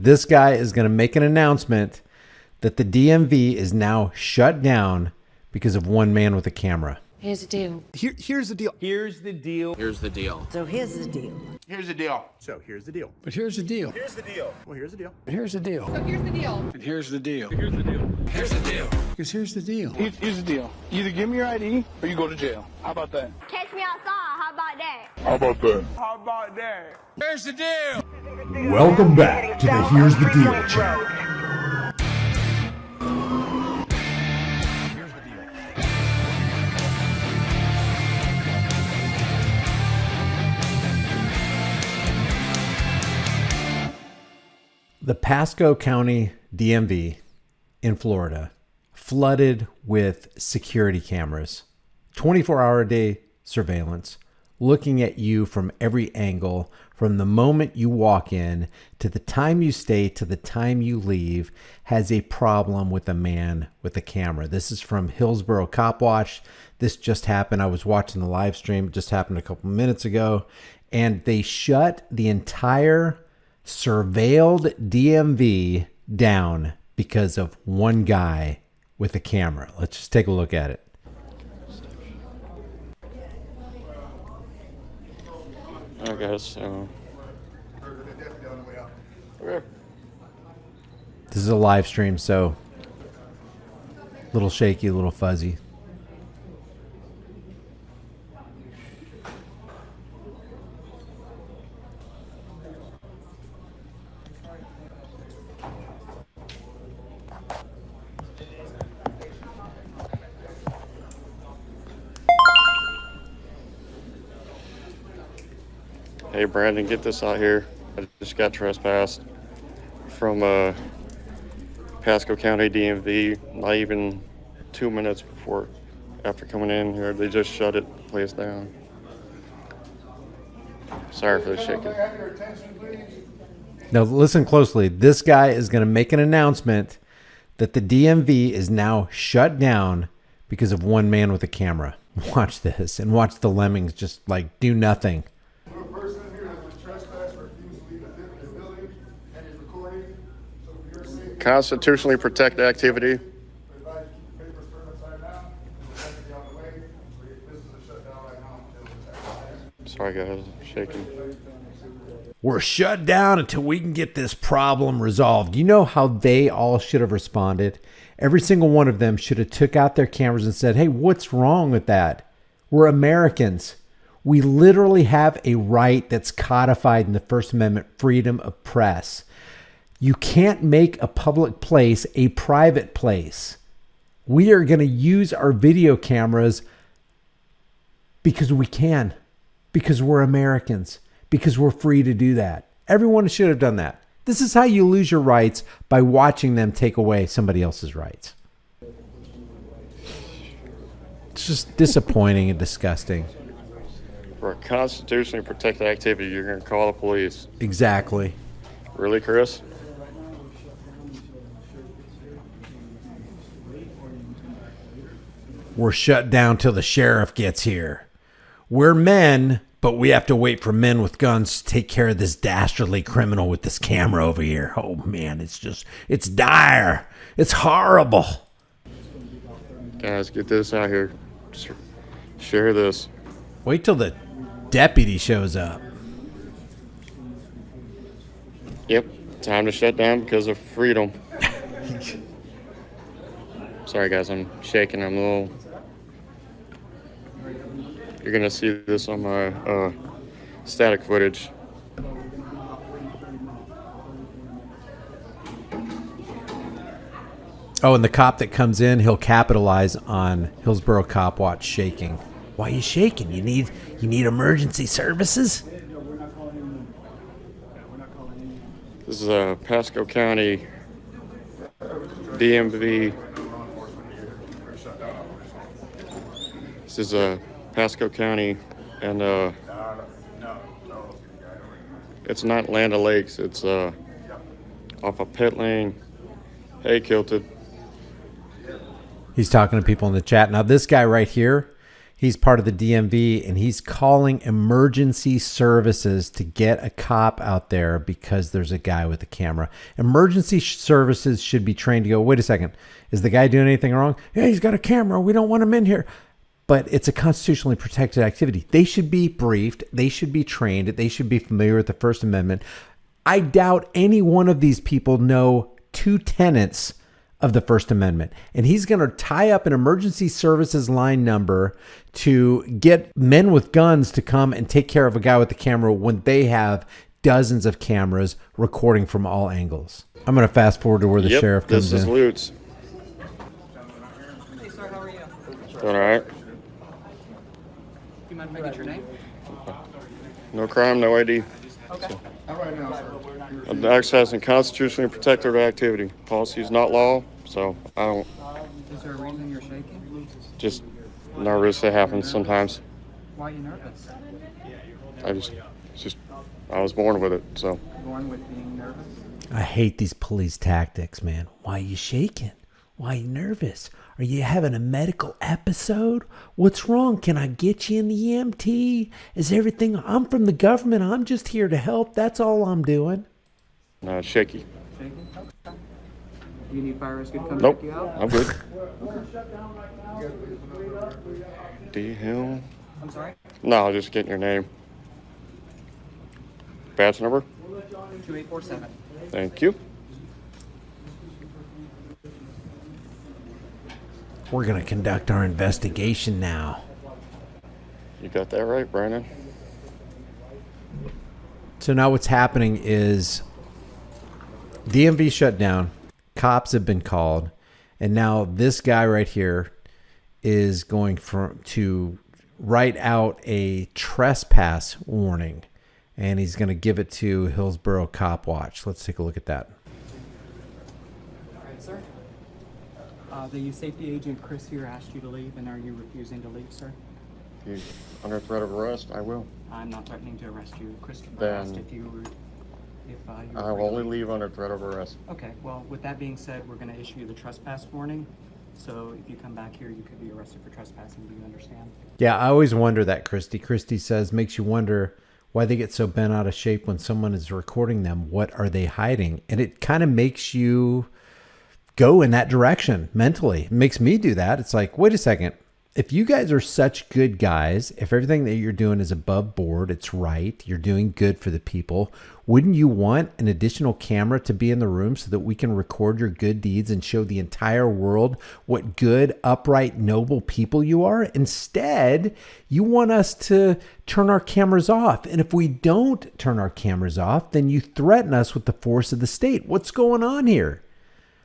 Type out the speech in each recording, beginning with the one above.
This guy is going to make an announcement that the DMV is now shut down because of one man with a camera. Here's the deal. Here's the deal. Here's the deal. Here's the deal. So here's the deal. Here's the deal. So here's the deal. But here's the deal. Here's the deal. Well, here's the deal. But here's the deal. So here's the deal. And here's the deal. Here's the deal. Here's the deal. Because here's the deal. Here's the deal. Either give me your ID or you go to jail. How about that? Catch me outside. How about that? How about that? How about that? Here's the deal. Welcome back to the Here's the Deal channel. The Pasco County DMV in Florida flooded with security cameras, 24-hour-a-day surveillance, looking at you from every angle, from the moment you walk in to the time you stay to the time you leave, has a problem with a man with a camera. This is from Hillsborough Cop Watch. This just happened. I was watching the live stream. It just happened a couple minutes ago. And they shut the entire surveilled DMV down because of one guy with a camera. Let's just take a look at it. I guess. This is a live stream, so a little shaky, a little fuzzy. Hey, Brandon, get this out here. I just got trespassed from Pasco County DMV. Not even 2 minutes after coming in here, they just shut the place down. Sorry for the shaking. Now listen closely. This guy is going to make an announcement that the DMV is now shut down because of one man with a camera. Watch this and watch the lemmings just like do nothing. Constitutionally protected activity. Sorry guys, shaking. We're shut down until we can get this problem resolved. You know how they all should have responded? Every single one of them should have took out their cameras and said, hey, what's wrong with that? We're Americans. We literally have a right that's codified in the First Amendment, freedom of press. You can't make a public place a private place. We are going to use our video cameras because we can, because we're Americans, because we're free to do that. Everyone should have done that. This is how you lose your rights, by watching them take away somebody else's rights. It's just disappointing and disgusting. For a constitutionally protected activity, you're going to call the police. Exactly. Really, Chris? We're shut down till the sheriff gets here. We're men, but we have to wait for men with guns to take care of this dastardly criminal with this camera over here. Oh man, it's dire. It's horrible. Guys, get this out here. Share this. Wait till the deputy shows up. Yep, time to shut down because of freedom. Sorry guys, I'm shaking. I'm a little... You're gonna see this on my static footage. Oh, and the cop that comes in, he'll capitalize on Hillsborough Cop Watch shaking. Why are you shaking? You need emergency services? This is Pasco County DMV. This is Pasco County, and it's not Land O'Lakes. It's off of Pit Lane. Hey, Kilted. He's talking to people in the chat. Now, this guy right here, He's part of the DMV, and he's calling emergency services to get a cop out there because there's a guy with a camera. Emergency services should be trained to go, wait a second, is the guy doing anything wrong? Yeah, he's got a camera. We don't want him in here. But it's a constitutionally protected activity. They should be briefed. They should be trained. They should be familiar with the First Amendment. I doubt any one of these people know 2 tenets of the First Amendment. And he's going to tie up an emergency services line number to get men with guns to come and take care of a guy with a camera when they have dozens of cameras recording from all angles. I'm going to fast forward to where the sheriff comes This is in. Lutz. Hey, sir, how are you? All right. You mind if I get your name? No crime, no ID. Okay. I'm accessing constitutionally protected activity. Policy is not law, so I don't. Is there a reason you're shaking? Just nervous. It happens sometimes. Why are you nervous? I was born with it, so. Born with being nervous? I hate these police tactics, man. Why are you shaking? Why are you nervous? Are you having a medical episode? What's wrong? Can I get you in the EMT? Is everything? I'm from the government. I'm just here to help. That's all I'm doing. No, it's shaky. Shaking? Okay. You need fire rescue to come Nope, check you out? I'm good. D-Hill? I'm sorry? No, just getting your name. Badge number? 2847. Thank you. We're going to conduct our investigation now. You got that right, Brandon. So now what's happening is DMV shut down. Cops have been called. And now this guy right here is going to write out a trespass warning. And he's going to give it to Hillsborough Cop Watch. Let's take a look at that. All right, sir. The safety agent, Chris, here asked you to leave, and are you refusing to leave, sir? If you're under threat of arrest, I will. I'm not threatening to arrest you. Christopher Then asked if you were I will only leave under threat of arrest. Okay, well, with that being said, we're going to issue you the trespass warning. So if you come back here, you could be arrested for trespassing. Do you understand? Yeah, I always wonder that, Christy. Christy says, makes you wonder why they get so bent out of shape when someone is recording them. What are they hiding? And it kind of makes you go in that direction mentally. It makes me do that. It's like, wait a second. If you guys are such good guys, if everything that you're doing is above board, it's right, you're doing good for the people, wouldn't you want an additional camera to be in the room so that we can record your good deeds and show the entire world what good, upright, noble people you are? Instead, you want us to turn our cameras off. And if we don't turn our cameras off, then you threaten us with the force of the state. What's going on here?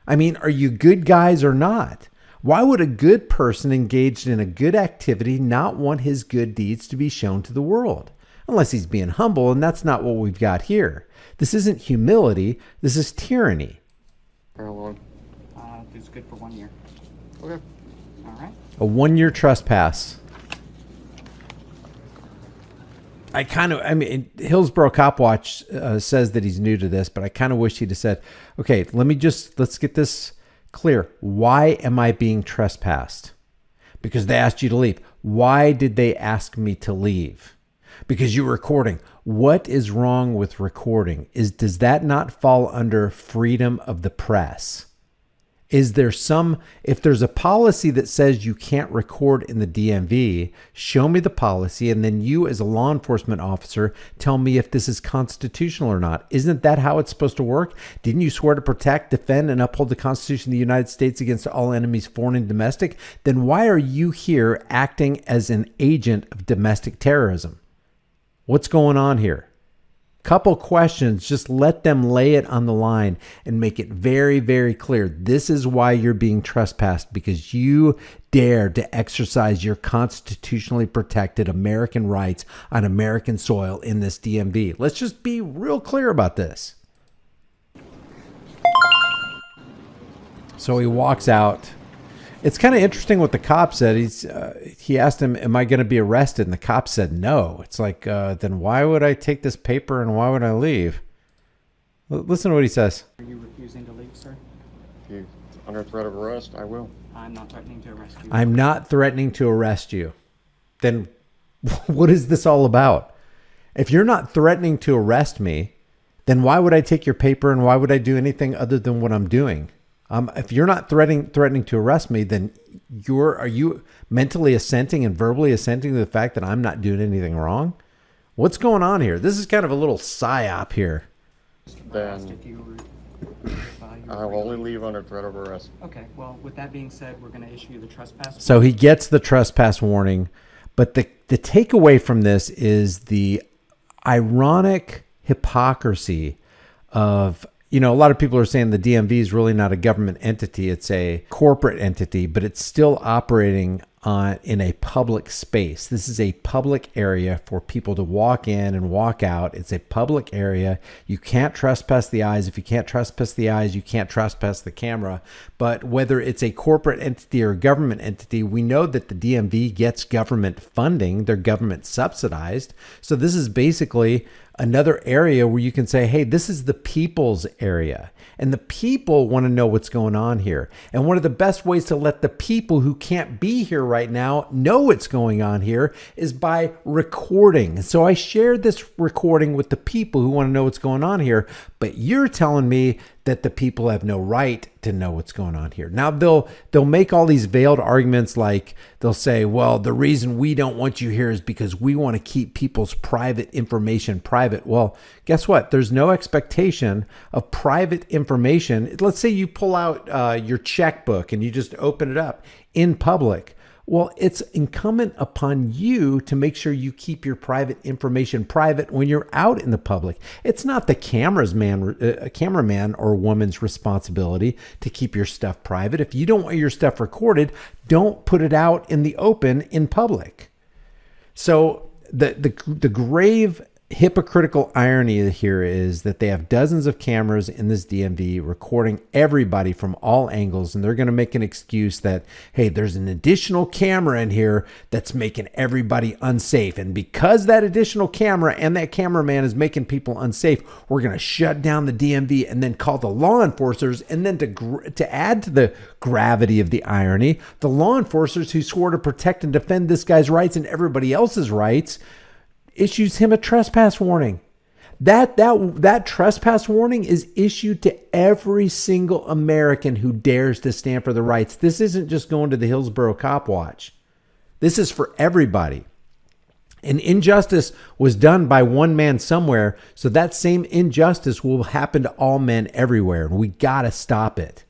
I mean, are you good guys or not? Why would a good person engaged in a good activity not want his good deeds to be shown to the world? Unless he's being humble, and that's not what we've got here. This isn't humility. This is tyranny. How long? It's good for 1 year. Okay. All right. A 1-year trespass. I mean, Hillsborough Cop Watch says that he's new to this, but I kind of wish he'd have said, okay, let's get this clear. Why am I being trespassed? Because they asked you to leave. Why did they ask me to leave? Because you're recording. What is wrong with recording? Does that not fall under freedom of the press? Is there if there's a policy that says you can't record in the DMV, show me the policy, and then you as a law enforcement officer tell me if this is constitutional or not. Isn't that how it's supposed to work? Didn't you swear to protect, defend, and uphold the Constitution of the United States against all enemies, foreign and domestic? Then why are you here acting as an agent of domestic terrorism? What's going on here? Couple questions, just let them lay it on the line and make it very, very clear. This is why you're being trespassed, because you dared to exercise your constitutionally protected American rights on American soil in this DMV. Let's just be real clear about this. So he walks out. It's kind of interesting what the cop said. He asked him, am I going to be arrested? And the cop said no. It's like, then why would I take this paper and why would I leave? Listen to what he says. Are you refusing to leave, sir? If you're under threat of arrest, I will. I'm not threatening to arrest you. I'm not threatening to arrest you. then what is this all about? If you're not threatening to arrest me, then why would I take your paper and why would I do anything other than what I'm doing? If you're not threatening to arrest me, then are you mentally assenting and verbally assenting to the fact that I'm not doing anything wrong? What's going on here? This is kind of a little psyop here. Then I will only leave under threat of arrest. Okay, well, with that being said, we're going to issue the trespass. So he gets the trespass warning, but the takeaway from this is the ironic hypocrisy of, a lot of people are saying the DMV is really not a government entity. It's a corporate entity, but it's still operating in a public space. This is a public area for people to walk in and walk out. It's a public area. You can't trespass the eyes. If you can't trespass the eyes, you can't trespass the camera. But whether it's a corporate entity or a government entity, we know that the DMV gets government funding. They're government subsidized. So this is basically another area where you can say, hey, this is the people's area. And the people want to know what's going on here. And one of the best ways to let the people who can't be here right now know what's going on here is by recording. So I shared this recording with the people who want to know what's going on here. But you're telling me that the people have no right to know what's going on here. Now they'll make all these veiled arguments, like they'll say, well, the reason we don't want you here is because we want to keep people's private information private. Well, guess what? There's no expectation of private information. Let's say you pull out your checkbook and you just open it up in public. Well, it's incumbent upon you to make sure you keep your private information private when you're out in the public. It's not the cameraman or woman's responsibility to keep your stuff private. If you don't want your stuff recorded, don't put it out in the open in public. So the grave hypocritical irony here is that they have dozens of cameras in this DMV recording everybody from all angles, and they're going to make an excuse that, hey, there's an additional camera in here that's making everybody unsafe, and because that additional camera and that cameraman is making people unsafe, we're going to shut down the DMV and then call the law enforcers. And then to add to the gravity of the irony, the law enforcers who swore to protect and defend this guy's rights and everybody else's rights issues him a trespass warning. That trespass warning is issued to every single American who dares to stand for the rights. This isn't just going to the Hillsborough Cop Watch. This is for everybody. An injustice was done by one man somewhere, so that same injustice will happen to all men everywhere, and we got to stop it.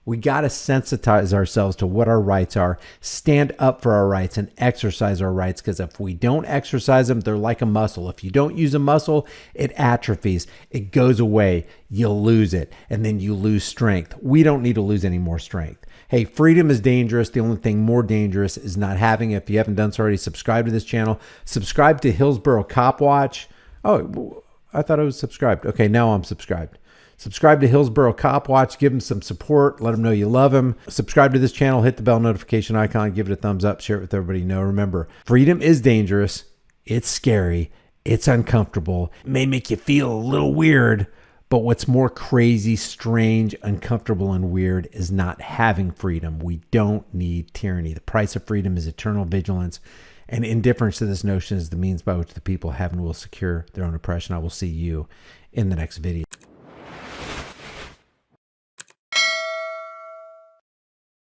We got to sensitize ourselves to what our rights are, stand up for our rights, and exercise our rights, because if we don't exercise them, they're like a muscle. If you don't use a muscle, it atrophies. It goes away. You'll lose it, and then you lose strength. We don't need to lose any more strength. Hey, freedom is dangerous. The only thing more dangerous is not having it. If you haven't done so already, subscribe to this channel. Subscribe to Hillsborough Cop Watch. Oh, I thought I was subscribed. Okay, now I'm subscribed. Subscribe to Hillsborough Cop Watch. Give him some support. Let him know you love him. Subscribe to this channel. Hit the bell notification icon. Give it a thumbs up. Share it with everybody you know. Remember, freedom is dangerous. It's scary. It's uncomfortable. It may make you feel a little weird, but what's more crazy, strange, uncomfortable, and weird is not having freedom. We don't need tyranny. The price of freedom is eternal vigilance, and indifference to this notion is the means by which the people have and will secure their own oppression. I will see you in the next video.